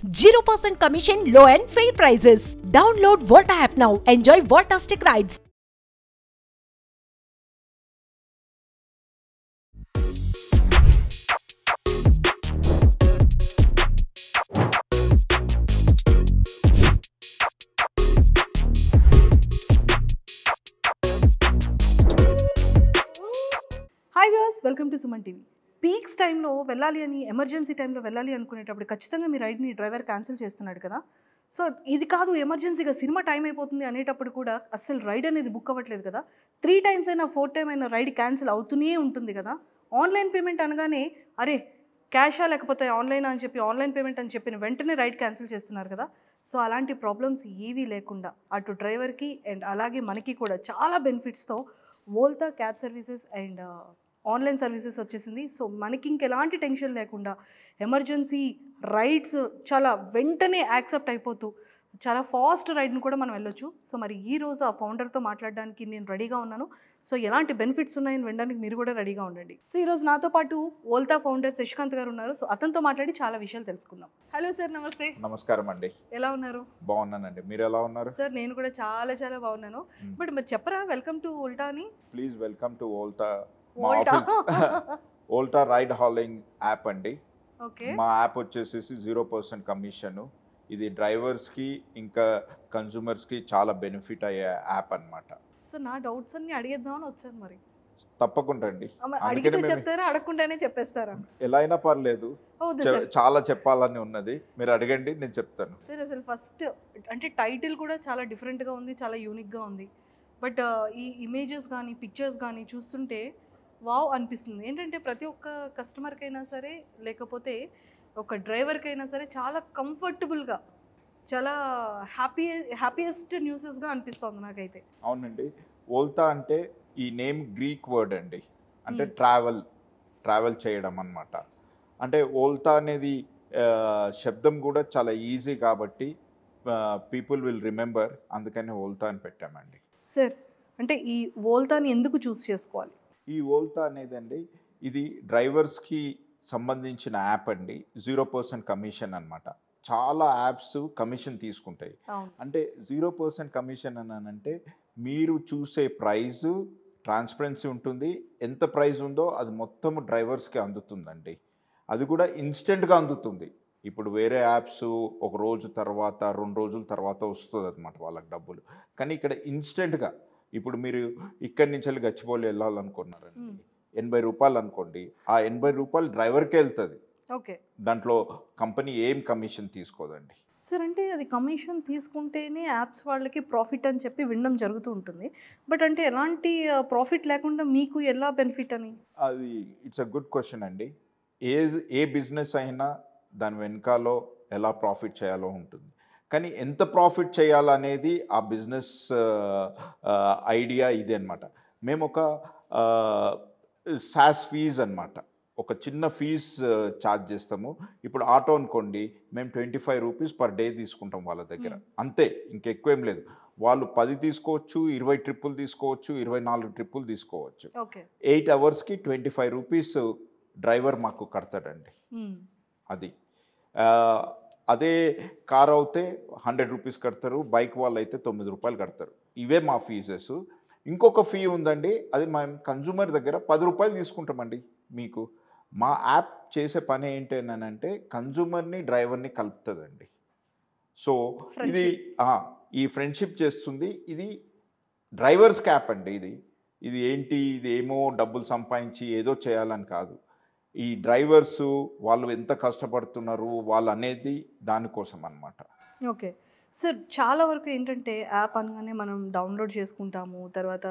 0% commission, low and fair prices. Download Volta app now. Enjoy Voltastic rides. Hi viewers, welcome to Suman TV. Peaks టైంలో వెళ్ళాలి అని, emergency టైంలో వెళ్ళాలి అనుకునేటప్పుడు ఖచ్చితంగా మీ రైడ్ని driver cancel చేస్తున్నాడు కదా. సో ఇది కాదు, ఎమర్జెన్సీగా సినిమా టైం అయిపోతుంది అనేటప్పుడు కూడా అస్సలు రైడ్ అనేది బుక్ అవ్వట్లేదు కదా. 3 times అయినా 4 time అయినా రైడ్ క్యాన్సిల్ అవుతూనే ఉంటుంది కదా. ఆన్లైన్ పేమెంట్ అనగానే అరే క్యాషా లేకపోతే ఆన్లైన్ అని చెప్పి ఆన్లైన్ పేమెంట్ అని చెప్పిన వెంటనే రైడ్ క్యాన్సిల్ చేస్తున్నారు కదా. సో అలాంటి ప్రాబ్లమ్స్ ఏవీ లేకుండా అటు డ్రైవర్కి అండ్ అలాగే మనకి కూడా చాలా బెనిఫిట్స్తో వోల్తా cab services and online services వచ్చేసింది. సో మనకి ఇంకెలాంటి టెన్షన్ లేకుండా ఎమర్జెన్సీ రైడ్స్ చాలా వెంటనే యాక్సెప్ట్ అయిపోతూ చాలా ఫాస్ట్ రైడ్ని కూడా మనం వెళ్ళొచ్చు. సో మరి ఈరోజు ఆ ఫౌండర్తో మాట్లాడడానికి నేను రెడీగా ఉన్నాను. సో ఎలాంటి బెనిఫిట్స్ ఉన్నాయని వినడానికి మీరు కూడా రెడీగా ఉండండి. సో ఈరోజు నాతో పాటు వోల్తా ఫౌండర్ శశికాంత్ గారు ఉన్నారు. సో అతనితో మాట్లాడి చాలా విషయాలు తెలుసుకుందాం. హలో సార్, నమస్తే. నమస్కారం అండి. ఎలా ఉన్నారు? బాగున్నానండి, మీరు ఎలా ఉన్నారు? సార్ నేను కూడా చాలా చాలా బాగున్నాను. బట్ మరి చెప్పరా, వెల్కమ్ టు వోల్టా అని. Please welcome to Volta. Volta ride hailing app అండి. మా యాప్ వచ్చేసి 0% కమిషన్. ఇది డ్రైవర్స్కి ఇంకా కన్జ్యూమర్స్కి చాలా బెనిఫిట్ అయ్యే యాప్ అన్నమాట. సో నా డౌట్స్ అన్ని అడిగేద్దామని వచ్చాను. మరి తప్పకుండా అండి. అడిగితే చెప్తారా, అడగకుండానే చెప్పేస్తారా? ఎలా అయినా పర్లేదు, చాలా చెప్పాలని ఉన్నది, మీరు అడగండి, నేను చెప్తాను. సార్ అసలు ఫస్ట్ అంటే టైటిల్ కూడా చాలా డిఫరెంట్గా ఉంది, చాలా యూనిక్గా ఉంది. బట్ ఈ ఇమేజెస్ కానీ పిక్చర్స్ కానీ చూస్తుంటే వావ్ అనిపిస్తుంది. ఏంటంటే ప్రతి ఒక్క కస్టమర్కైనా సరే లేకపోతే ఒక డ్రైవర్కైనా సరే చాలా కంఫర్టబుల్గా, చాలా హ్యాపీయెస్ట్ న్యూసెస్గా అనిపిస్తుంది నాకైతే. అవునండి, వోల్టా అంటే ఈ నేమ్ గ్రీక్ వర్డ్ అండి, అంటే ట్రావెల్ చేయడం అన్నమాట. అంటే వోల్టా అనేది శబ్దం కూడా చాలా ఈజీ కాబట్టి పీపుల్ విల్ రిమెంబర్, అందుకని వోల్టా అని పెట్టామండి. సార్ అంటే ఈ వోల్టాని ఎందుకు చూస్ చేసుకోవాలి? ఈ వోల్టా అనేది అండి, ఇది డ్రైవర్స్కి సంబంధించిన యాప్ అండి. 0% కమిషన్ అన్నమాట. చాలా యాప్స్ కమిషన్ తీసుకుంటాయి. అంటే 0% కమిషన్ అని అంటే మీరు చూసే ప్రైస్ ట్రాన్స్పరెన్సీ ఉంటుంది, ఎంత ప్రైస్ ఉందో అది మొత్తం డ్రైవర్స్కి అందుతుందండి. అది కూడా ఇన్స్టెంట్గా అందుతుంది. ఇప్పుడు వేరే యాప్స్ ఒక రోజు తర్వాత 2 రోజుల తర్వాత వస్తుంది అన్నమాట వాళ్ళకి డబ్బులు. కానీ ఇక్కడ ఇన్స్టెంట్గా, ఇప్పుడు మీరు ఇక్కడి నుంచి వెళ్ళి గచ్చిబౌలి వెళ్ళాలనుకున్నారండి, 80 రూపాయలు అనుకోండి, ఆ 80 రూపాయలు డ్రైవర్కే వెళ్తుంది. ఓకే, దాంట్లో కంపెనీ ఏం కమిషన్ తీసుకోదండి. సార్ అంటే అది కమిషన్ తీసుకుంటేనే యాప్స్ వాళ్ళకి ప్రాఫిట్ అని చెప్పి వినడం జరుగుతూ ఉంటుంది. బట్ అంటే ఎలాంటి ప్రాఫిట్ లేకుండా మీకు ఎలా బెనిఫిట్ అని? అది ఇట్స్ అ గుడ్ క్వశ్చన్ అండి. ఏ బిజినెస్ అయినా దాని వెనకాలో ఎలా ప్రాఫిట్ చేయాలో ఉంటుంది. కానీ ఎంత ప్రాఫిట్ చేయాలనేది ఆ బిజినెస్ ఐడియా ఇది అనమాట. మేము ఒక సాస్ ఫీజ్ అనమాట, ఒక చిన్న ఫీజ్ ఛార్జ్ చేస్తాము. ఇప్పుడు ఆటో అనుకోండి, మేము 25 రూపీస్ పర్ డే తీసుకుంటాం వాళ్ళ దగ్గర, అంతే, ఇంకెక్కువేం లేదు. వాళ్ళు 10 తీసుకోవచ్చు, 20 ట్రిప్పులు తీసుకోవచ్చు, 24 ట్రిప్పులు తీసుకోవచ్చు. 8 అవర్స్కి 25 రూపీస్ డ్రైవర్ మాకు కడతాడండి. అది అదే కార్ అయితే 100 రూపీస్ కడతారు, బైక్ వాళ్ళు అయితే 9 రూపాయలు కడతారు. ఇవే మా ఫీజెస్. ఇంకొక ఫీ ఉందండి, అది మేము కన్జ్యూమర్ దగ్గర 10 రూపాయలు తీసుకుంటామండి. మీకు మా యాప్ చేసే పని ఏంటంటే కన్జ్యూమర్ని డ్రైవర్ని కలుపుతుందండి. సో ఇది ఈ ఫ్రెండ్షిప్ చేస్తుంది. ఇది డ్రైవర్స్ యాప్ అండి. ఇది ఏంటి, ఇది ఏమో డబ్బులు సంపాదించి ఏదో చేయాలని కాదు. ఈ డ్రైవర్స్ వాళ్ళు ఎంత కష్టపడుతున్నారు వాళ్ళు అనేది దానికోసం అన్నమాట. ఓకే సార్, చాలా వరకు ఏంటంటే యాప్ అనగానే మనం డౌన్లోడ్ చేసుకుంటాము, తర్వాత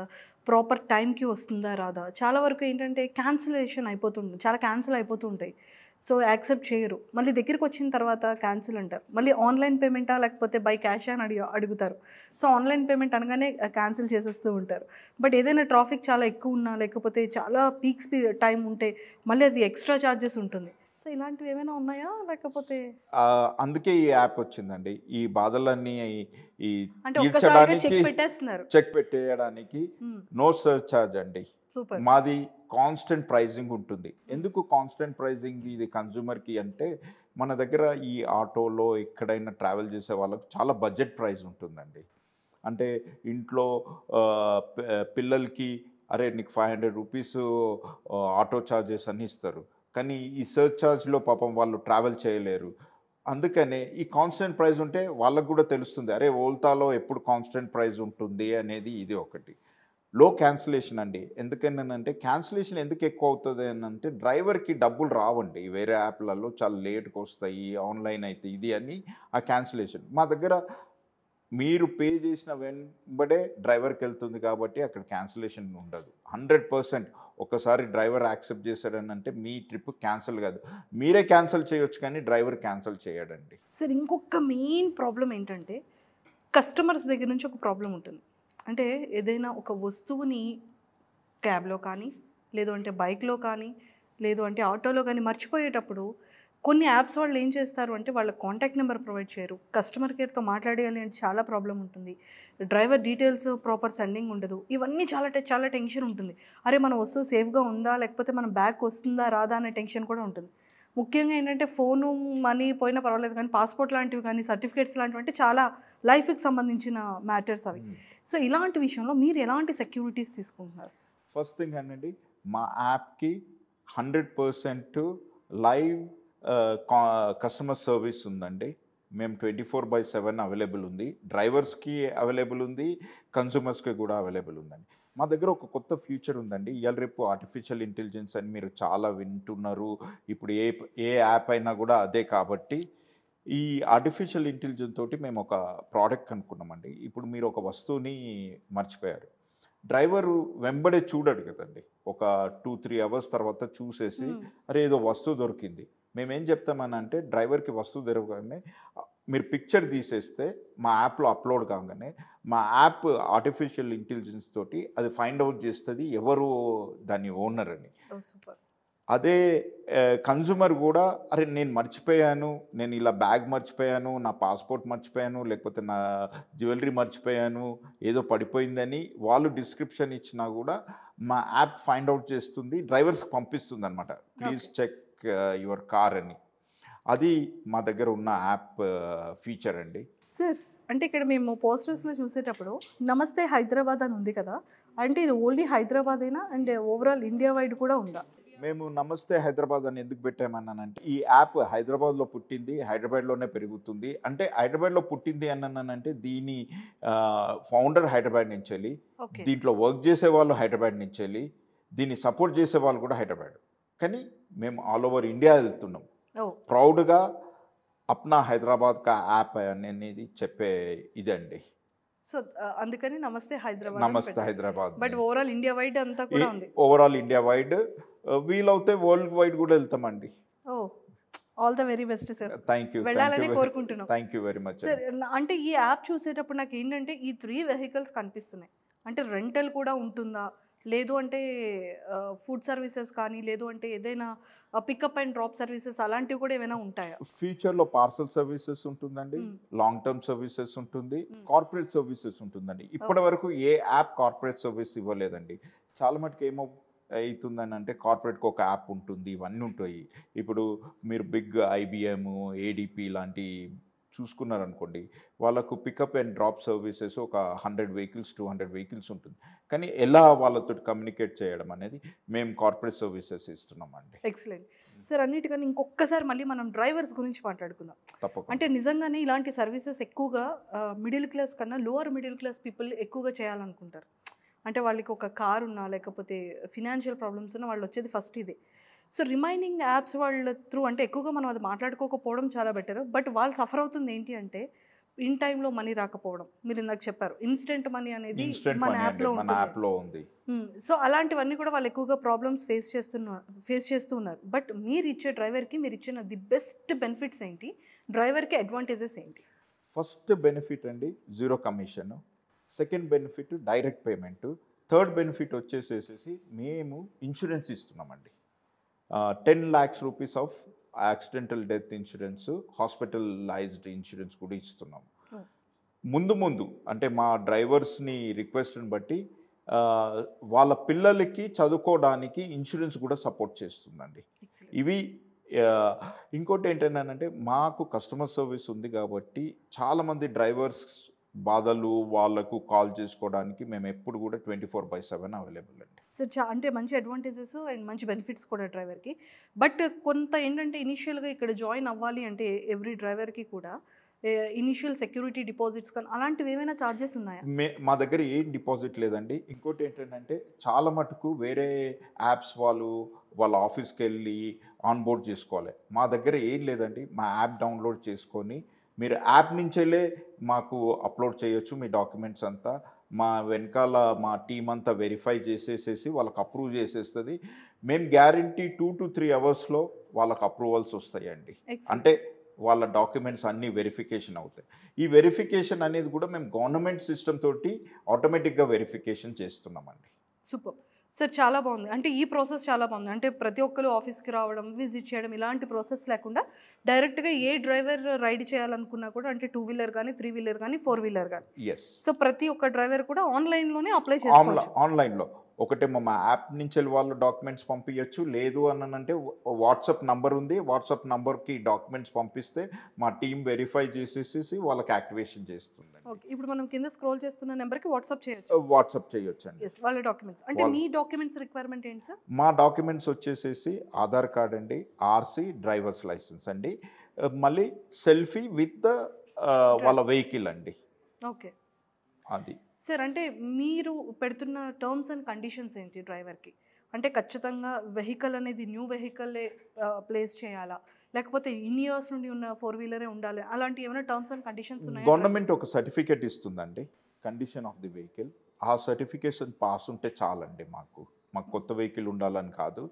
ప్రాపర్ టైంకి వస్తుందా రాదా, చాలా వరకు ఏంటంటే క్యాన్సిలేషన్ అయిపోతుంది, చాలా క్యాన్సిల్ అయిపోతూ ఉంటాయి. సో యాక్సెప్ట్ చేయరు, మళ్ళీ దగ్గరికి వచ్చిన తర్వాత క్యాన్సిల్ అంటారు, మళ్ళీ ఆన్లైన్ పేమెంటా లేకపోతే బై క్యాష్ అని అడుగుతారు. సో ఆన్లైన్ పేమెంట్ అనగానే క్యాన్సిల్ చేసేస్తూ ఉంటారు. బట్ ఏదైనా ట్రాఫిక్ చాలా ఎక్కువ ఉన్నా లేకపోతే చాలా పీక్ టైం ఉంటే మళ్ళీ అది ఎక్స్ట్రా ఛార్జెస్ ఉంటుంది. సో ఇలాంటివి ఏమైనా ఉన్నాయా లేకపోతే? అందుకే ఈ యాప్ వచ్చిందండి. ఈ బాధలన్నీ చెక్ పెట్టేయడానికి నో సర్చ్ ఛార్జ్ అండి. మాది కాన్స్టెంట్ ప్రైజింగ్ ఉంటుంది. ఎందుకు కాన్స్టెంట్ ప్రైజింగ్ ఇది కన్జ్యూమర్కి అంటే, మన దగ్గర ఈ ఆటోలో ఎక్కడైనా ట్రావెల్ చేసే వాళ్ళకు చాలా బడ్జెట్ ప్రైస్ ఉంటుందండి. అంటే ఇంట్లో పిల్లలకి అరే నీకు 500 రూపీస్ ఆటో ఛార్జెస్ అని ఇస్తారు, కానీ ఈ సర్చ్ ఛార్జ్లో పాపం వాళ్ళు ట్రావెల్ చేయలేరు. అందుకనే ఈ కాన్స్టెంట్ ప్రైస్ ఉంటే వాళ్ళకు కూడా తెలుస్తుంది, అరే ఓల్తాలో ఎప్పుడు కాన్స్టెంట్ ప్రైస్ ఉంటుంది అనేది. ఇది ఒకటి. లో క్యాన్సిలేషన్ అండి. ఎందుకనంటే క్యాన్సిలేషన్ ఎందుకు ఎక్కువ అవుతుంది అని అంటే డ్రైవర్కి డబ్బులు రావండి, వేరే యాప్లలో చాలా లేట్గా వస్తాయి, ఆన్లైన్ అయితే ఇది అని ఆ క్యాన్సిలేషన్. మా దగ్గర మీరు పే చేసిన వెంబడే డ్రైవర్కి వెళ్తుంది కాబట్టి అక్కడ క్యాన్సిలేషన్ ఉండదు. 100% ఒకసారి డ్రైవర్ యాక్సెప్ట్ చేశాడని అంటే మీ ట్రిప్ క్యాన్సిల్ కాదు, మీరే క్యాన్సిల్ చేయొచ్చు కానీ డ్రైవర్ క్యాన్సిల్ చేయడండి. సార్ ఇంకొక మెయిన్ ప్రాబ్లం ఏంటంటే కస్టమర్స్ దగ్గర నుంచి ఒక ప్రాబ్లం ఉంటుంది. అంటే ఏదైనా ఒక వస్తువుని క్యాబ్లో కానీ, లేదు అంటే బైక్లో కానీ, లేదు అంటే ఆటోలో కానీ మర్చిపోయేటప్పుడు కొన్ని యాప్స్ వాళ్ళు ఏం చేస్తారు అంటే వాళ్ళ కాంటాక్ట్ నెంబర్ ప్రొవైడ్ చేయరు, కస్టమర్ కేర్తో మాట్లాడేయాలి అంటే చాలా ప్రాబ్లం ఉంటుంది, డ్రైవర్ డీటెయిల్స్ ప్రాపర్ సెండింగ్ ఉండదు, ఇవన్నీ చాలా టెన్షన్ ఉంటుంది. అరే మన వస్తువు సేఫ్గా ఉందా, లేకపోతే మన బ్యాగ్ వస్తుందా రాదా అనే టెన్షన్ కూడా ఉంటుంది. ముఖ్యంగా ఏంటంటే ఫోను మనీ పోయినా పర్వాలేదు కానీ పాస్పోర్ట్ లాంటివి కానీ సర్టిఫికేట్స్ లాంటివి అంటే చాలా లైఫ్కి సంబంధించిన మ్యాటర్స్ అవి. సో ఇలాంటి విషయంలో మీరు ఎలాంటి సెక్యూరిటీస్ తీసుకుంటున్నారు? ఫస్ట్ థింగ్ అండి, మా యాప్కి 100% లైవ్ కస్టమర్ సర్వీస్ ఉందండి. మేము 24/7 అవైలబుల్ ఉంది. డ్రైవర్స్కి అవైలబుల్ ఉంది, కన్స్యూమర్స్కి కూడా అవైలబుల్ ఉందండి. మా దగ్గర ఒక కొత్త ఫ్యూచర్ ఉందండి. ఇవాళ రేపు ఆర్టిఫిషియల్ ఇంటెలిజెన్స్ అని మీరు చాలా వింటున్నారు. ఇప్పుడు ఏ యాప్ అయినా కూడా అదే. కాబట్టి ఈ ఆర్టిఫిషియల్ ఇంటెలిజెన్స్ తోటి మేము ఒక ప్రోడక్ట్ కనుక్కున్నామండి. ఇప్పుడు మీరు ఒక వస్తువుని మర్చిపోయారు, డ్రైవరు వెంబడే చూడడు కదండి, ఒక 2-3 అవర్స్ తర్వాత చూసేసి అరే ఏదో వస్తువు దొరికింది. మేమేం చెప్తామని అంటే డ్రైవర్కి వస్తువు దొరకగానే మీరు పిక్చర్ తీసేస్తే మా యాప్లో అప్లోడ్ కాగానే మా యాప్ ఆర్టిఫిషియల్ ఇంటెలిజెన్స్ తోటి అది ఫైండ్ అవుట్ చేస్తుంది ఎవరు దాని ఓనర్ అని. అదే కన్జ్యూమర్ కూడా అరే నేను మర్చిపోయాను, నేను ఇలా బ్యాగ్ మర్చిపోయాను, నా పాస్పోర్ట్ మర్చిపోయాను, లేకపోతే నా జ్యువెలరీ మర్చిపోయాను, ఏదో పడిపోయిందని వాళ్ళు డిస్క్రిప్షన్ ఇచ్చినా కూడా మా యాప్ ఫైండ్ అవుట్ చేస్తుంది, డ్రైవర్స్కి పంపిస్తుంది అనమాట, ప్లీజ్ చెక్ యువర్ కార్ అని. అది మా దగ్గర ఉన్న యాప్ ఫీచర్ అండి. సార్ అంటే ఇక్కడ మేము పోస్టర్స్లో చూసేటప్పుడు నమస్తే హైదరాబాద్ అని ఉంది కదా, అంటే ఇది ఓన్లీ హైదరాబాదేనా అండ్ ఓవరాల్ ఇండియా వైడ్ కూడా ఉందా? మేము నమస్తే హైదరాబాద్ అని ఎందుకు పెట్టామన్నానంటే ఈ యాప్ హైదరాబాద్లో పుట్టింది, హైదరాబాద్లోనే పెరుగుతుంది. అంటే హైదరాబాద్లో పుట్టింది అన్నానంటే దీని ఫౌండర్ హైదరాబాద్ నుంచి వెళ్ళి, దీంట్లో వర్క్ చేసే వాళ్ళు హైదరాబాద్ నుంచి వెళ్ళి, దీన్ని సపోర్ట్ చేసే వాళ్ళు కూడా హైదరాబాద్. కానీ మేము ఆల్ ఓవర్ ఇండియా వెళ్తున్నాం ప్రౌడ్గా. అప్నా హైదరాబాద్ కా యాప్ అనేది చెప్పే ఇదండి. సో అందుకని నమస్తే హైదరాబాద్. నమస్తే Hyderabad. But overall India wide అంతా కూడా ఉంది. ఓవరాల్ ఇండియా వైడ్, వీలవుతే వరల్డ్ వైడ్ కూడా వెళ్తామండి. ఓ all the very best sir. Thank you, వెళ్ళాలని కోరుకుంటున్నాం. Thank you very much sir. అంటే ఈ యాప్ చూసేటప్పుడు నాకు ఏంటంటే ఈ 3 వెహికల్స్ కనిపిస్తున్నాయి. అంటే రెంటల్ కూడా ఉంటుందా, లేదు అంటే ఫుడ్ సర్వీసెస్ కానీ, లేదు అంటే ఏదైనా పికప్ అండ్ డ్రాప్ సర్వీసెస్ అలాంటివి కూడా ఏమైనా ఉంటాయా? ఫ్యూచర్లో పార్సల్ సర్వీసెస్ ఉంటుందండి, లాంగ్ టర్మ్ సర్వీసెస్ ఉంటుంది, కార్పొరేట్ సర్వీసెస్ ఉంటుందండి. ఇప్పటి వరకు ఏ యాప్ కార్పొరేట్ సర్వీస్ ఇవ్వలేదండి. చాలా మటుకు ఏమో అవుతుందని అంటే కార్పొరేట్కి ఒక యాప్ ఉంటుంది, ఇవన్నీ ఉంటాయి. ఇప్పుడు మీరు బిగ్ IBM, ADP లాంటి చూసుకున్నారనుకోండి, వాళ్ళకు పికప్ అండ్ డ్రాప్ సర్వీసెస్ ఒక 100 వెహికల్స్ 200 వెహికల్స్ ఉంటుంది. కానీ ఎలా వాళ్ళతో కమ్యూనికేట్ చేయడం అనేది మేము కార్పొరేట్ సర్వీసెస్ ఇస్తున్నామండి. Excellent sir. అన్నిటికన్నా ఇంకొకసారి మళ్ళీ మనం డ్రైవర్స్ గురించి మాట్లాడుకుందాం. తప్పకుండా. అంటే నిజంగానే ఇలాంటి సర్వీసెస్ ఎక్కువగా మిడిల్ క్లాస్ కన్నా లోవర్ మిడిల్ క్లాస్ పీపుల్ ఎక్కువగా చేయాలనుకుంటారు. అంటే వాళ్ళకి ఒక కార్ ఉన్నా, లేకపోతే ఫినాన్షియల్ ప్రాబ్లమ్స్ ఉన్నా వాళ్ళు వచ్చేది ఫస్ట్ ఇదే. సో రిమైనింగ్ యాప్స్ వాళ్ళ త్రూ అంటే ఎక్కువగా మనం అది మాట్లాడుకోకపోవడం చాలా బెటర్. బట్ వాళ్ళు సఫర్ అవుతుంది ఏంటి అంటే ఇన్ టైంలో మనీ రాకపోవడం. మీరు ఇందాక చెప్పారు ఇన్స్టెంట్ మనీ అనేది మన యాప్లో ఉంది. సో అలాంటివన్నీ కూడా వాళ్ళు ఎక్కువగా ప్రాబ్లమ్స్ ఫేస్ చేస్తూ ఉన్నారు. బట్ మీరు ఇచ్చే డ్రైవర్కి మీరు ఇచ్చిన ది బెస్ట్ బెనిఫిట్స్ ఏంటి, డ్రైవర్కి అడ్వాంటేజెస్ ఏంటి? ఫస్ట్ బెనిఫిట్ అండి 0 commission, second benefit direct payment, third benefit వచ్చేసేసి మేము ఇన్సూరెన్స్ ఇస్తున్నామండి. 10 lakhs rupees of accidental death insurance, hospitalized insurance కూడా ఇస్తున్నాము. ముందు అంటే మా డ్రైవర్స్ని రిక్వెస్ట్ని బట్టి వాళ్ళ పిల్లలకి చదువుకోవడానికి ఇన్సూరెన్స్ కూడా సపోర్ట్ చేస్తుందండి. ఇవి ఇంకోటి ఏంటంటే మాకు కస్టమర్ సర్వీస్ ఉంది కాబట్టి చాలామంది డ్రైవర్స్ బాధలు వాళ్ళకు కాల్ చేసుకోవడానికి మేము ఎప్పుడు కూడా 24/7 అవైలబుల్ అండి. సో అంటే మంచి అడ్వాంటేజెస్ అండ్ మంచి బెనిఫిట్స్ కూడా డ్రైవర్కి. బట్ కొంత ఏంటంటే ఇనిషియల్గా ఇక్కడ జాయిన్ అవ్వాలి అంటే ఎవ్రీ డ్రైవర్కి కూడా ఇనిషియల్ సెక్యూరిటీ డిపాజిట్స్ కానీ అలాంటివి ఏమైనా ఛార్జెస్ ఉన్నాయా? మా దగ్గర ఏం డిపాజిట్ లేదండి. ఇంకోటి ఏంటంటే చాలా మటుకు వేరే యాప్స్ వాళ్ళ ఆఫీస్కి వెళ్ళి ఆన్బోర్డ్ చేసుకోవాలి. మా దగ్గర ఏం లేదండి. మా యాప్ డౌన్లోడ్ చేసుకొని మీరు యాప్ నుంచెల్లే మాకు అప్లోడ్ చేయొచ్చు మీ డాక్యుమెంట్స్ అంతా. మా వెనకాల మా టీం అంతా వెరిఫై చేసేసేసి వాళ్ళకి అప్రూవ్ చేసేస్తుంది. మేము గ్యారంటీ 2 to 3 అవర్స్లో వాళ్ళకి అప్రూవల్స్ వస్తాయండి. అంటే వాళ్ళ డాక్యుమెంట్స్ అన్నీ వెరిఫికేషన్ అవుతాయి. ఈ వెరిఫికేషన్ అనేది కూడా మేము గవర్నమెంట్ సిస్టమ్ తోటి ఆటోమేటిక్గా వెరిఫికేషన్ చేస్తున్నామండి. సూపర్ సార్, చాలా బాగుంది. అంటే ఈ ప్రాసెస్ చాలా బాగుంది. అంటే ప్రతి ఒక్కరు ఆఫీస్కి రావడం, విజిట్ చేయడం ఇలాంటి ప్రాసెస్ లేకుండా డైరెక్ట్గా ఏ డ్రైవర్ రైడ్ చేయాలనుకున్నా కూడా, అంటే 2 వీలర్ కానీ 3 వీలర్ కానీ 4 వీలర్ కానీ, సో ప్రతి ఒక్క డ్రైవర్ కూడా ఆన్లైన్లోనే అప్లై చేసుకోవచ్చు. ఆన్లైన్లో ఒకటేమో మా యాప్ నుంచి వాళ్ళు డాక్యుమెంట్స్ పంపించచ్చు. లేదు అంటే వాట్సాప్ నంబర్ ఉంది. వాట్సాప్ నంబర్కి డాక్యుమెంట్స్ పంపిస్తే మా టీం వెరిఫై చేసేసి వాళ్ళకి యాక్టివేషన్ చేస్తుంది. ఓకే, ఇప్పుడు మనం కింద స్క్రోల్ చేస్తున్న నెంబర్కి వాట్సాప్ చేయొచ్చు అండి. వాళ్ళ డాక్యుమెంట్స్. అంటే మీ డాక్యుమెంట్స్ రిక్వైర్మెంట్ ఏంటి సార్? మా డాక్యుమెంట్స్ వచ్చేసేసి ఆధార్ కార్డ్ అండి, ఆర్సీ, డ్రైవర్స్ లైసెన్స్ అండి, మళ్ళీ సెల్ఫీ విత్ వాళ్ళ వెహికల్ అండి. ఓకే, అది సార్. అంటే మీరు పెడుతున్న టర్మ్స్ అండ్ కండిషన్స్ ఏంటి డ్రైవర్కి? అంటే ఖచ్చితంగా వెహికల్ అనేది న్యూ వెహికల్లే ప్లేస్ చేయాలా, లేకపోతే ఇన్ ఇయర్స్ నుండి ఉన్న 4 వీలరే ఉండాలి, అలాంటి ఏమైనా టర్మ్స్ అండ్ కండిషన్స్ ఉన్నాయి? గవర్నమెంట్ ఒక సర్టిఫికేట్ ఇస్తుందండి, కండిషన్ ఆఫ్ ది వెహికల్. ఆ సర్టిఫికేషన్ పాస్ ఉంటే చాలండి. మాకు కొత్త వెహికల్ ఉండాలని కాదు.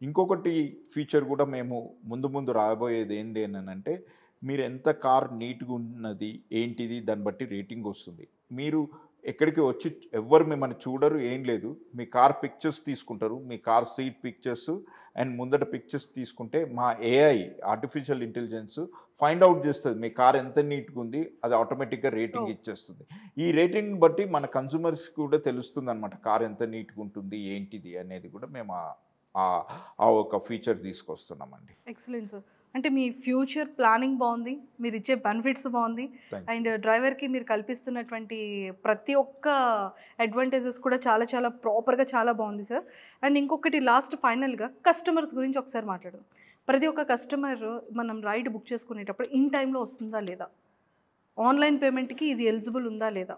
ఇంకొకటి ఫీచర్ కూడా మేము ముందు రాబోయేది ఏంటి అంటే, మీరు ఎంత కార్ నీట్గా ఉన్నది ఏంటిది దాన్ని బట్టి రేటింగ్ వస్తుంది. మీరు ఎక్కడికి వచ్చి ఎవ్వరు మిమ్మల్ని చూడరు, ఏం లేదు. మీ కార్ పిక్చర్స్ తీసుకుంటారు, మీ కార్ సీట్ పిక్చర్స్ అండ్ ముందట పిక్చర్స్ తీసుకుంటే మా AI artificial intelligence find out చేస్తుంది మీ కార్ ఎంత నీట్గా ఉంది. అది ఆటోమేటిక్గా రేటింగ్ ఇచ్చేస్తుంది. ఈ రేటింగ్ బట్టి మన కన్సూమర్స్ కూడా తెలుస్తుంది అనమాట, కార్ ఎంత నీట్గా ఉంటుంది ఏంటిది అనేది కూడా మేము ఆ ఒక ఫీచర్ తీసుకొస్తున్నామండి. Excellent sir. అంటే మీ ఫ్యూచర్ ప్లానింగ్ బాగుంది, మీరు ఇచ్చే బెనిఫిట్స్ బాగుంది, అండ్ డ్రైవర్కి మీరు కల్పిస్తున్నటువంటి ప్రతి ఒక్క అడ్వాంటేజెస్ కూడా చాలా ప్రాపర్గా చాలా బాగుంది సార్. అండ్ ఇంకొకటి లాస్ట్ ఫైనల్గా కస్టమర్స్ గురించి ఒకసారి మాట్లాడదాం. ప్రతి ఒక్క కస్టమర్ మనం రైడ్ బుక్ చేసుకునేటప్పుడు ఇన్ టైంలో వస్తుందా లేదా, ఆన్లైన్ పేమెంట్కి ఇది ఎలిజిబుల్ ఉందా లేదా,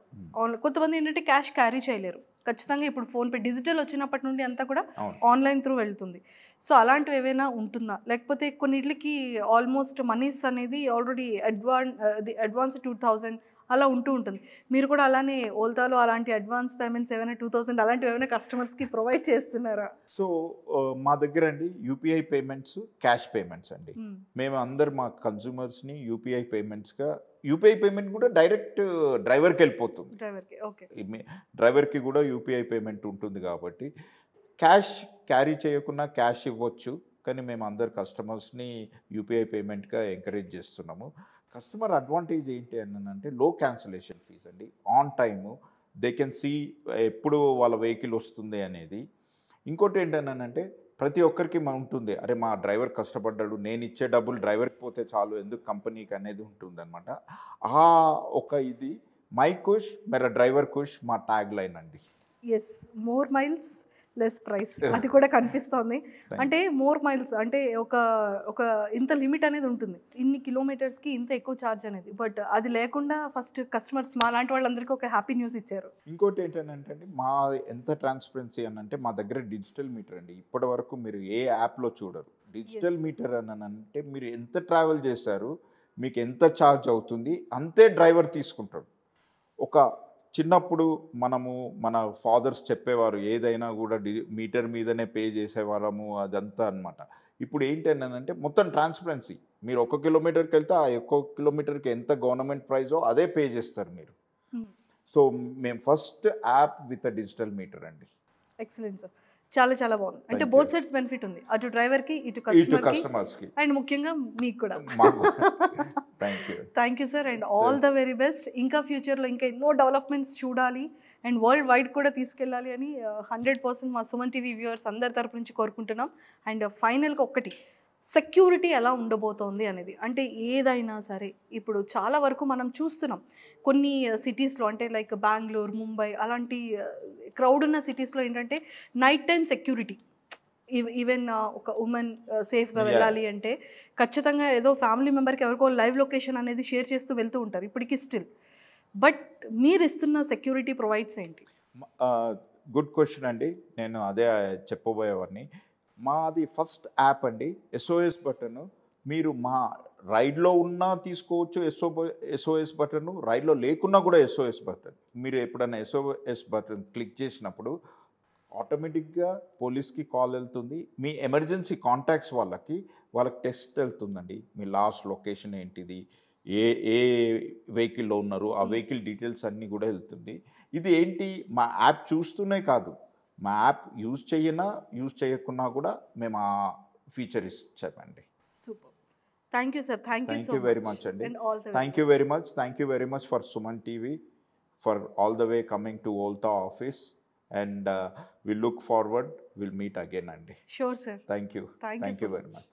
కొంతమంది ఏంటంటే క్యాష్ క్యారీ చేయలేరు. ఖచ్చితంగా ఇప్పుడు ఫోన్పే డిజిటల్ వచ్చినప్పటి నుండి అంతా కూడా ఆన్లైన్ త్రూ వెళ్తుంది. సో అలాంటివి ఏవైనా ఉంటుందా, లేకపోతే కొన్నిటికి ఆల్మోస్ట్ మనీస్ అనేది ఆల్రెడీ అడ్వాన్స్ 2000 అలా ఉంటుంది. మీరు కూడా అలానే ఓల్తాలో అలాంటి అడ్వాన్స్ పేమెంట్స్ ఏమైనా 2000 అలాంటివి ఏమైనా కస్టమర్స్కి ప్రొవైడ్ చేస్తున్నారా? సో మా దగ్గర అండి యూపీఐ పేమెంట్స్, క్యాష్ పేమెంట్స్ అండి. మేము అందరు మా కన్జ్యూమర్స్ని యూపీఐ పేమెంట్స్గా, యూపీఐ పేమెంట్ కూడా డైరెక్ట్ డ్రైవర్కి వెళ్ళిపోతుంది. డ్రైవర్కి కూడా యూపీఐ పేమెంట్ ఉంటుంది కాబట్టి క్యాష్ క్యారీ చేయకుండా క్యాష్ ఇవ్వచ్చు. కానీ మేము అందరు కస్టమర్స్ని యూపీఐ పేమెంట్గా ఎంకరేజ్ చేస్తున్నాము. కస్టమర్ అడ్వాంటేజ్ ఏంటి అంటే లో క్యాన్సిలేషన్ ఫీజ్ అండి. On time they can see ఎప్పుడు వాళ్ళ వెహికల్ వస్తుంది అనేది. ఇంకోటి ఏంటంటే ప్రతి ఒక్కరికి ఉంటుంది, అరే మా డ్రైవర్ కష్టపడ్డాడు, నేను ఇచ్చే డబ్బులు డ్రైవర్కి పోతే చాలు, ఎందుకు కంపెనీకి అనేది ఉంటుంది అనమాట. ఆ ఒక ఇది మై కుష్ మెరా డ్రైవర్ కుష్ మా ట్యాగ్ లైన్ అండి. Yes, more miles less price, అది కూడా కనిపిస్తోంది. అంటే మోర్ మైల్స్ అంటే ఒక ఇంత లిమిట్ అనేది ఉంటుంది, ఇన్ని కిలోమీటర్స్కి ఇంత ఎక్కువ ఛార్జ్ అనేది. బట్ అది లేకుండా ఫస్ట్ కస్టమర్స్ మా లాంటి వాళ్ళందరికీ ఒక హ్యాపీ న్యూస్ ఇచ్చారు. ఇంకోటి ఏంటంటే మా ఎంత ట్రాన్స్పరెన్సీ అంటే మా దగ్గర డిజిటల్ మీటర్ అండి. ఇప్పటి వరకు మీరు ఏ యాప్లో చూడరు. డిజిటల్ మీటర్ అంటే మీరు ఎంత ట్రావెల్ చేశారు, మీకు ఎంత ఛార్జ్ అవుతుంది అంతే డ్రైవర్ తీసుకుంటాడు. ఒక చిన్నప్పుడు మన ఫాదర్స్ చెప్పేవారు ఏదైనా కూడా మీటర్ మీదనే పే చేసేవాళ్ళము అదంతా అనమాట. ఇప్పుడు ఏంటంటే మొత్తం ట్రాన్స్పరెన్సీ. మీరు 1 కిలోమీటర్కి వెళ్తే ఆ 1 కిలోమీటర్కి ఎంత గవర్నమెంట్ ప్రైజో అదే పే చేస్తారు మీరు. సో మేము first app with digital meter అండి. ఎక్సలెంట్ సార్, చాలా బాగుంది. అంటే బోత్ సైడ్స్ బెనిఫిట్ ఉంది, అటు డ్రైవర్కి ఇటు కస్టమర్స్కి అండ్ ముఖ్యంగా మీకు కూడా. Thank you sir and all the very best. ఇంకా ఫ్యూచర్లో ఇంకా ఎన్నో డెవలప్మెంట్స్ చూడాలి అండ్ వరల్డ్ వైడ్ కూడా తీసుకెళ్ళాలి అని 100% మా సుమన్ టీవీ వ్యూవర్స్ అందరి తరపు నుంచి కోరుకుంటున్నాం. అండ్ ఫైనల్గా ఒక్కటి, సెక్యూరిటీ ఎలా ఉండబోతోంది అనేది, అంటే ఏదైనా సరే ఇప్పుడు చాలా వరకు మనం చూస్తున్నాం కొన్ని సిటీస్లో, అంటే లైక్ బెంగళూరు, ముంబై అలాంటి క్రౌడ్ ఉన్న సిటీస్లో ఏంటంటే నైట్ టైం సెక్యూరిటీ, ఈవెన్ ఒక ఉమెన్ సేఫ్గా వెళ్ళాలి అంటే ఖచ్చితంగా ఏదో ఫ్యామిలీ మెంబర్కి ఎవరికో లైవ్ లొకేషన్ అనేది షేర్ చేస్తూ వెళ్తూ ఉంటారు ఇప్పటికీ స్టిల్. బట్ మీరు ఇస్తున్న సెక్యూరిటీ ప్రొవైడ్స్ ఏంటి? గుడ్ క్వశ్చన్ అండి, నేను అదే చెప్పబోయేవాడిని. మాది ఫస్ట్ యాప్ అండి, ఎస్ఓఎస్ బటన్. మీరు మా రైడ్లో ఉన్నా తీసుకోవచ్చు ఎస్ఓఎస్ బటన్, రైడ్లో లేకున్నా కూడా ఎస్ఓఎస్ బటన్. మీరు ఎప్పుడైనా ఎస్ఓఎస్ బటన్ క్లిక్ చేసినప్పుడు ఆటోమేటిక్గా పోలీస్కి కాల్ వెళ్తుంది, మీ ఎమర్జెన్సీ కాంటాక్ట్స్ వాళ్ళకి టెస్ట్ వెళ్తుందండి. మీ లాస్ట్ లొకేషన్ ఏంటిది, ఏ ఏ వెహికల్లో ఉన్నారు, ఆ వెహికల్ డీటెయిల్స్ అన్నీ కూడా వెళ్తుంది. ఇది ఏంటి, మా యాప్ చూస్తూనే కాదు, మా యాప్ యూజ్ చేయకున్నా కూడా మేము ఆ ఫీచర్ ఇచ్చామండి. Super, thank you sir, thank you very much అండి. Thank you very much for Suman TV, for all the way coming to ఓల్తా office. And we look forward, we'll meet again, Andy. Sure, sir. Thank you. Thank you so very much.